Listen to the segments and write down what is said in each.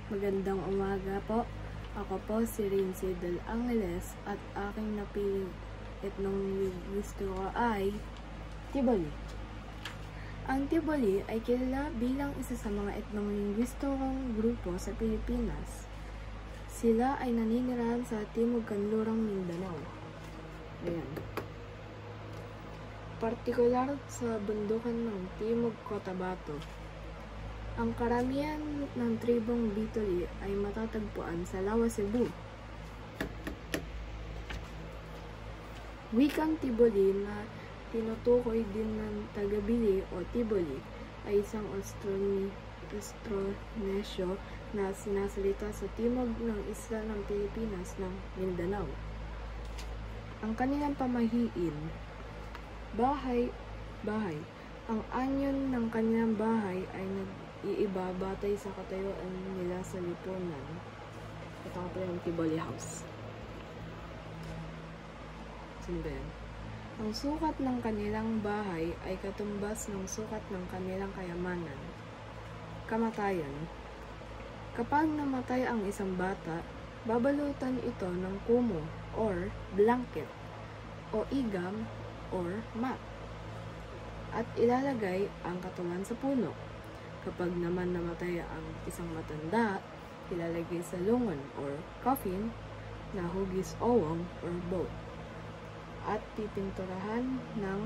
Magandang umaga po. Ako po si Rinsay Del Angeles at aking napiling etnong linguistiko ay Tiboli. Ang Tiboli ay kilala bilang isa sa mga etnong linguistikong grupo sa Pilipinas. Sila ay naninirahan sa Timog Kanlurang Mindanao. Ayan. Partikular sa bundukan ng Timog Cotabato. Ang karamihan ng tribong Bitoli ay matatagpuan sa Lawa, Cebu. Wikang Tiboli na tinutukoy din ng Taga-Bili o Tiboli ay isang Austronesyo na sinasalita sa timog ng isla ng Pilipinas ng Mindanao. Ang kanilang pamahiin, bahay. Ang anyon ng kanilang bahay ay nag-iiba batay sa katayuan nila sa lipunan. Ito nga pala yung Tiboli House. Sundan. Ang sukat ng kanilang bahay ay katumbas ng sukat ng kanilang kayamanan. Kamatayan. Kapag namatay ang isang bata, babalutan ito ng kumo or blanket o igam or mat at ilalagay ang katawan sa puno. Kapag naman namatay ang isang matanda, ilalagay sa lungon or coffin na hugis owong or boat at pipinturahan ng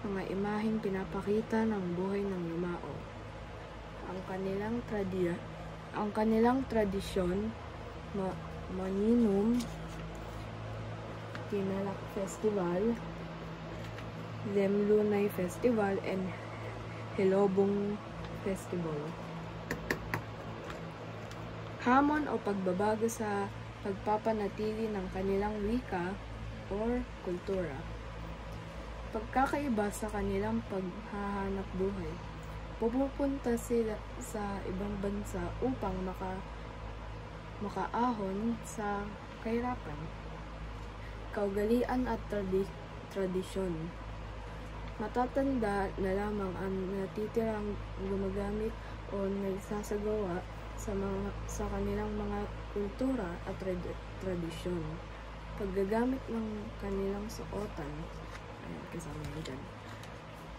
mga imaheng pinapakita ng buhay ng yumao. Ang kanilang tradisyon, Maninum, Tinalak Festival, Lemlunay Festival, and Hilobong Festival. Hamon o pagbabago sa pagpapanatili ng kanilang wika or kultura. Pagkakaiba sa kanilang paghahanap buhay. Pupunta sila sa ibang bansa upang makaahon sa kahirapan, kaugalian at tradisyon. Matatanda na lamang ang natitirang gumagamit o nagsasagawa sa kanilang mga kultura at tradisyon. Paggagamit ng kanilang suotan, ayan, kasama yun dyan.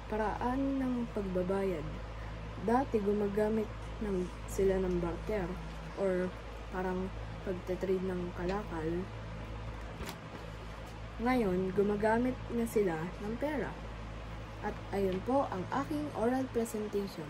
Paraan ng pagbabayad. Dati gumagamit sila ng barter or parang pagtatrade ng kalakal. Ngayon, gumagamit na sila ng pera. At ayun po ang aking oral presentation.